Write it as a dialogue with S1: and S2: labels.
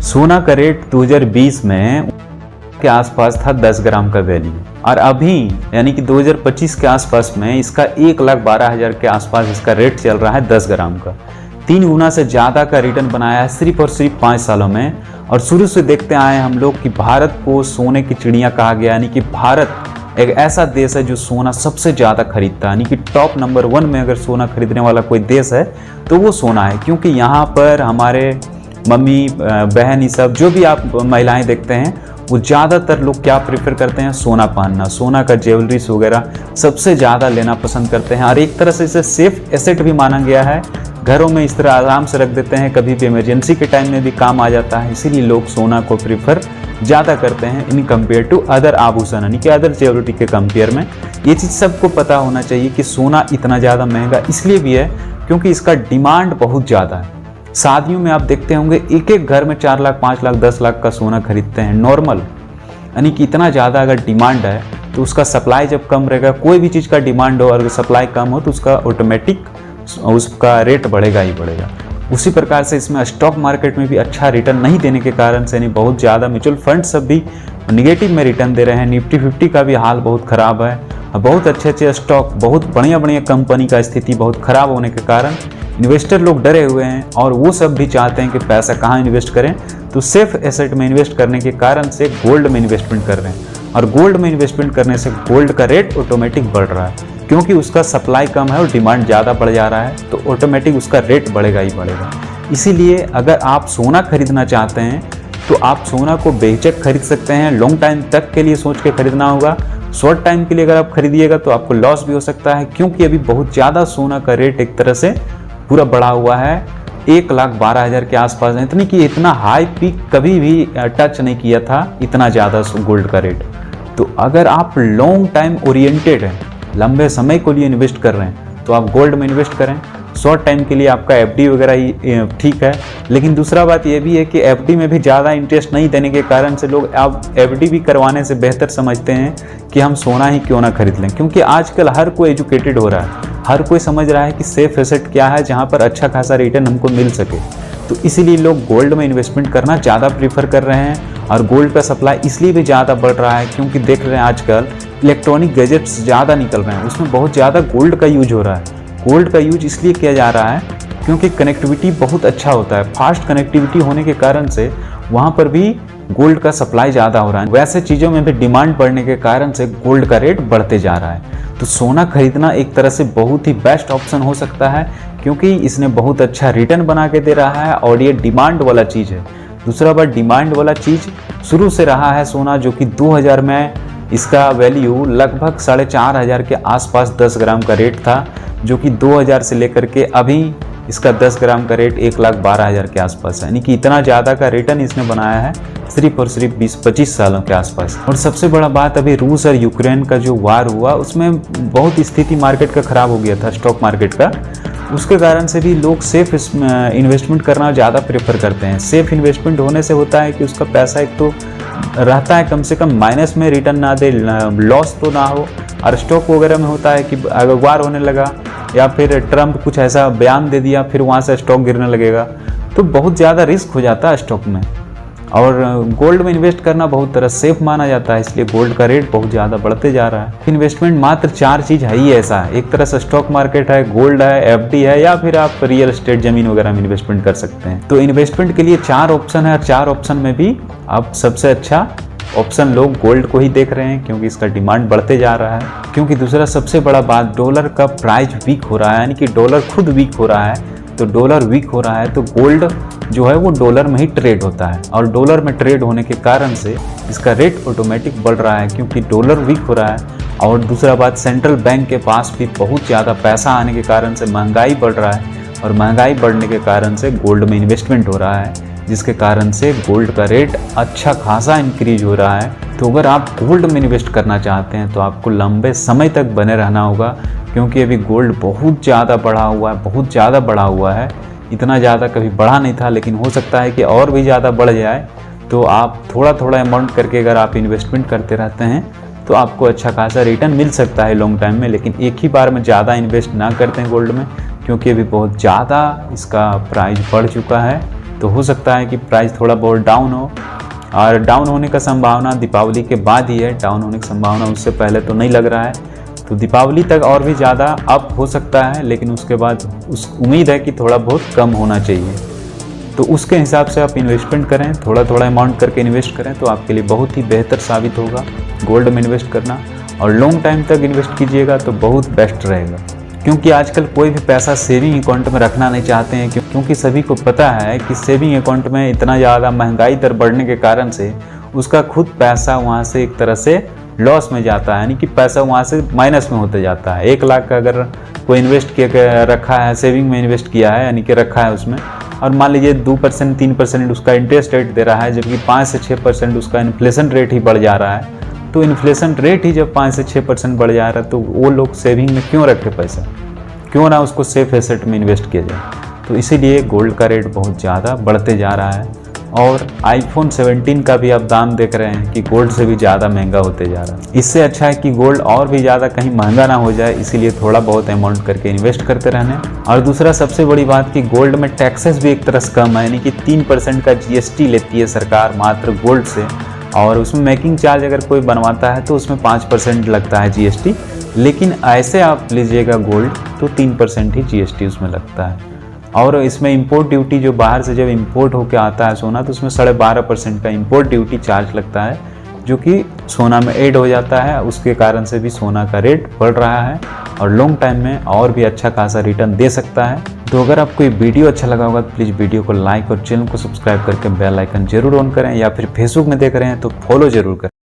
S1: सोना का रेट 2020 में के आसपास था 10 ग्राम का वैल्यू, और अभी यानी कि 2025 के आसपास में इसका 1,12,000 के आसपास इसका रेट चल रहा है 10 ग्राम का। 3 गुना से ज़्यादा का रिटर्न बनाया है सिर्फ और सिर्फ 5 सालों में। और शुरू से देखते आए हम लोग कि भारत को सोने की चिड़िया कहा गया, यानी कि भारत एक ऐसा देश है जो सोना सबसे ज़्यादा खरीदता है, यानी कि टॉप नंबर 1 में अगर सोना खरीदने वाला कोई देश है तो वो सोना है। क्योंकि यहाँ पर हमारे मम्मी बहन ये सब जो भी आप महिलाएं देखते हैं वो ज़्यादातर लोग क्या प्रेफर करते हैं, सोना पहनना, सोना का ज्वेलरीज वगैरह सबसे ज़्यादा लेना पसंद करते हैं। और एक तरह से इसे सेफ एसेट भी माना गया है, घरों में इस तरह आराम से रख देते हैं, कभी भी इमरजेंसी के टाइम में भी काम आ जाता है। इसीलिए लोग सोना को प्रीफर ज़्यादा करते हैं इन कंपेयर टू अदर आभूषण, यानी कि अदर ज्वेलरी के कंपेयर में। ये चीज़ सबको पता होना चाहिए कि सोना इतना ज़्यादा महंगा इसलिए भी है क्योंकि इसका डिमांड बहुत ज़्यादा है। शादियों में आप देखते होंगे एक एक घर में 4 लाख 5 लाख 10 लाख का सोना खरीदते हैं नॉर्मल, यानी कि इतना ज़्यादा अगर डिमांड है तो उसका सप्लाई जब कम रहेगा, कोई भी चीज़ का डिमांड हो और सप्लाई कम हो तो उसका ऑटोमेटिक उसका रेट बढ़ेगा ही बढ़ेगा। उसी प्रकार से इसमें स्टॉक मार्केट में भी अच्छा रिटर्न नहीं देने के कारण से, यानी बहुत ज़्यादा म्यूचुअल फंड सब भी निगेटिव में रिटर्न दे रहे हैं। निफ्टी 50 का भी हाल बहुत ख़राब है। बहुत अच्छे स्टॉक, बहुत बढ़िया कंपनी का स्थिति बहुत ख़राब होने के कारण इन्वेस्टर लोग डरे हुए हैं और वो सब भी चाहते हैं कि पैसा कहाँ इन्वेस्ट करें, तो सेफ एसेट में इन्वेस्ट करने के कारण से गोल्ड में इन्वेस्टमेंट कर रहे हैं। और गोल्ड में इन्वेस्टमेंट करने से गोल्ड का रेट ऑटोमेटिक बढ़ रहा है, क्योंकि उसका सप्लाई कम है और डिमांड ज़्यादा बढ़ जा रहा है तो ऑटोमेटिक उसका रेट बढ़ेगा ही बढ़ेगा। इसीलिए अगर आप सोना खरीदना चाहते हैं तो आप सोना को बेहिचक खरीद सकते हैं। लॉन्ग टाइम तक के लिए सोच के खरीदना होगा। शॉर्ट टाइम के लिए अगर आप खरीदिएगा तो आपको लॉस भी हो सकता है, क्योंकि अभी बहुत ज़्यादा सोना का रेट एक तरह से पूरा बढ़ा हुआ है, 1,12,000 के आसपास है। इतनी कि इतना हाई पीक कभी भी टच नहीं किया था, इतना ज़्यादा गोल्ड का रेट। तो अगर आप लॉन्ग टाइम ओरिएंटेड हैं, लंबे समय के लिए इन्वेस्ट कर रहे हैं तो आप गोल्ड में इन्वेस्ट करें। शॉर्ट टाइम के लिए आपका एफडी वगैरह ही ठीक है, लेकिन दूसरा बात ये भी है कि एफडी में भी ज़्यादा इंटरेस्ट नहीं देने के कारण से लोग अब एफडी भी करवाने से बेहतर समझते हैं कि हम सोना ही क्यों ना खरीद लें। क्योंकि आजकल हर कोई एजुकेटेड हो रहा है, हर कोई समझ रहा है कि सेफ एसेट क्या है जहाँ पर अच्छा खासा रिटर्न हमको मिल सके। तो इसीलिए लोग गोल्ड में इन्वेस्टमेंट करना ज़्यादा प्रीफर कर रहे हैं। और गोल्ड का सप्लाई इसलिए भी ज़्यादा बढ़ रहा है क्योंकि देख रहे हैं आजकल इलेक्ट्रॉनिक गैजेट्स ज़्यादा निकल रहे हैं, उसमें बहुत ज़्यादा गोल्ड का यूज हो रहा है। गोल्ड का यूज इसलिए किया जा रहा है क्योंकि कनेक्टिविटी बहुत अच्छा होता है, फास्ट कनेक्टिविटी होने के कारण से वहाँ पर भी गोल्ड का सप्लाई ज़्यादा हो रहा है। वैसे चीज़ों में भी डिमांड बढ़ने के कारण से गोल्ड का रेट बढ़ते जा रहा है। तो सोना खरीदना एक तरह से बहुत ही बेस्ट ऑप्शन हो सकता है, क्योंकि इसने बहुत अच्छा रिटर्न बना के दे रहा है और ये डिमांड वाला चीज़ है। दूसरा बात, डिमांड वाला चीज़ शुरू से रहा है सोना, जो कि 2000 में इसका वैल्यू लगभग 4,500 के आसपास 10 ग्राम का रेट था, जो कि 2000 से लेकर के अभी इसका 10 ग्राम का रेट 1,12,000 के आसपास है। यानी कि इतना ज़्यादा का रिटर्न इसने बनाया है सिर्फ और सिर्फ 20-25 सालों के आसपास। और सबसे बड़ा बात, अभी रूस और यूक्रेन का जो वार हुआ उसमें बहुत स्थिति मार्केट का ख़राब हो गया था, स्टॉक मार्केट का। उसके कारण से भी लोग सेफ इन्वेस्टमेंट करना ज़्यादा प्रेफर करते हैं। सेफ इन्वेस्टमेंट होने से होता है कि उसका पैसा एक तो रहता है कम से कम माइनस में, रिटर्न ना दे, लॉस तो ना हो। और स्टॉक वगैरह में होता है कि अगर वार होने लगा या फिर ट्रम्प कुछ ऐसा बयान दे दिया फिर वहाँ से स्टॉक गिरने लगेगा, तो बहुत ज़्यादा रिस्क हो जाता है स्टॉक में। और गोल्ड में इन्वेस्ट करना बहुत तरह सेफ माना जाता है, इसलिए गोल्ड का रेट बहुत ज़्यादा बढ़ते जा रहा है। इन्वेस्टमेंट मात्र 4 चीज़ है ही ऐसा है, एक तरह से स्टॉक मार्केट है, गोल्ड है, एफडी है, या फिर आप रियल एस्टेट ज़मीन वगैरह में इन्वेस्टमेंट कर सकते हैं। तो इन्वेस्टमेंट के लिए 4 ऑप्शन है और 4 ऑप्शन में भी अब सबसे अच्छा ऑप्शन लोग गोल्ड को ही देख रहे हैं, क्योंकि इसका डिमांड बढ़ते जा रहा है। क्योंकि दूसरा सबसे बड़ा बात, डॉलर का प्राइस वीक हो रहा है, यानी कि डॉलर खुद वीक हो रहा है। तो डॉलर वीक हो रहा है तो गोल्ड जो है वो डॉलर में ही ट्रेड होता है, और डॉलर में ट्रेड होने के कारण से इसका रेट ऑटोमेटिक बढ़ रहा है, क्योंकि डॉलर वीक हो रहा है। और दूसरा बात, सेंट्रल बैंक के पास भी बहुत ज़्यादा पैसा आने के कारण से महंगाई बढ़ रहा है, और महंगाई बढ़ने के कारण से गोल्ड में इन्वेस्टमेंट हो रहा है, जिसके कारण से गोल्ड का रेट अच्छा खासा इंक्रीज हो रहा है। तो अगर आप गोल्ड में इन्वेस्ट करना चाहते हैं तो आपको लंबे समय तक बने रहना होगा, क्योंकि अभी गोल्ड बहुत ज़्यादा बढ़ा हुआ है, बहुत ज़्यादा बढ़ा हुआ है। इतना ज़्यादा कभी बढ़ा नहीं था, लेकिन हो सकता है कि और भी ज़्यादा बढ़ जाए। तो आप थोड़ा थोड़ा अमाउंट करके अगर आप इन्वेस्टमेंट करते रहते हैं तो आपको अच्छा खासा रिटर्न मिल सकता है लॉन्ग टाइम में। लेकिन एक ही बार में ज़्यादा इन्वेस्ट ना करते हैं गोल्ड में, क्योंकि अभी बहुत ज़्यादा इसका प्राइस बढ़ चुका है। तो हो सकता है कि प्राइस थोड़ा बहुत डाउन हो, और डाउन होने का संभावना दीपावली के बाद ही है। डाउन होने की संभावना उससे पहले तो नहीं लग रहा है। तो दीपावली तक और भी ज़्यादा अप हो सकता है, लेकिन उसके बाद उम्मीद है कि थोड़ा बहुत कम होना चाहिए। तो उसके हिसाब से आप इन्वेस्टमेंट करें, थोड़ा थोड़ा अमाउंट करके इन्वेस्ट करें, तो आपके लिए बहुत ही बेहतर साबित होगा गोल्ड में इन्वेस्ट करना। और लॉन्ग टाइम तक इन्वेस्ट कीजिएगा तो बहुत बेस्ट रहेगा, क्योंकि आजकल कोई भी पैसा सेविंग अकाउंट में रखना नहीं चाहते हैं, क्योंकि सभी को पता है कि सेविंग अकाउंट में इतना ज़्यादा महंगाई दर बढ़ने के कारण से उसका खुद पैसा वहाँ से एक तरह से लॉस में जाता है, यानी कि पैसा वहाँ से माइनस में होते जाता है। 1 लाख का अगर कोई इन्वेस्ट किया रखा है, सेविंग में इन्वेस्ट किया है यानी कि रखा है उसमें, और मान लीजिए 2% 3% उसका इंटरेस्ट रेट दे रहा है, जबकि 5 से 6% उसका इन्फ्लेशन रेट ही बढ़ जा रहा है। तो इन्फ्लेशन रेट ही जब 5 से 6% बढ़ जा रहा है, तो वो लोग सेविंग में क्यों रखे पैसा, क्यों ना उसको सेफ एसेट में इन्वेस्ट किया जाए। तो इसीलिए गोल्ड का रेट बहुत ज़्यादा बढ़ते जा रहा है, और आईफोन 17 का भी आप दाम देख रहे हैं कि गोल्ड से भी ज़्यादा महंगा होते जा रहा है। इससे अच्छा है कि गोल्ड और भी ज़्यादा कहीं महंगा ना हो जाए, इसीलिए थोड़ा बहुत अमाउंट करके इन्वेस्ट करते रहने। और दूसरा सबसे बड़ी बात कि गोल्ड में टैक्सेस भी एक तरह से कम है, यानी कि 3% का GST लेती है सरकार मात्र गोल्ड से, और उसमें मेकिंग चार्ज अगर कोई बनवाता है तो उसमें 5% लगता है GST। लेकिन ऐसे आप लीजिएगा गोल्ड तो 3% ही GST उसमें लगता है। और इसमें इंपोर्ट ड्यूटी, जो बाहर से जब इंपोर्ट होकर आता है सोना, तो उसमें 12.5% का इंपोर्ट ड्यूटी चार्ज लगता है, जो कि सोना में ऐड हो जाता है। उसके कारण से भी सोना का रेट बढ़ रहा है, और लॉन्ग टाइम में और भी अच्छा खासा रिटर्न दे सकता है। तो अगर आपको ये वीडियो अच्छा लगा होगा तो प्लीज़ वीडियो को लाइक और चैनल को सब्सक्राइब करके बेल आइकन जरूर ऑन करें, या फिर फेसबुक में देख रहे हैं तो फॉलो जरूर करें।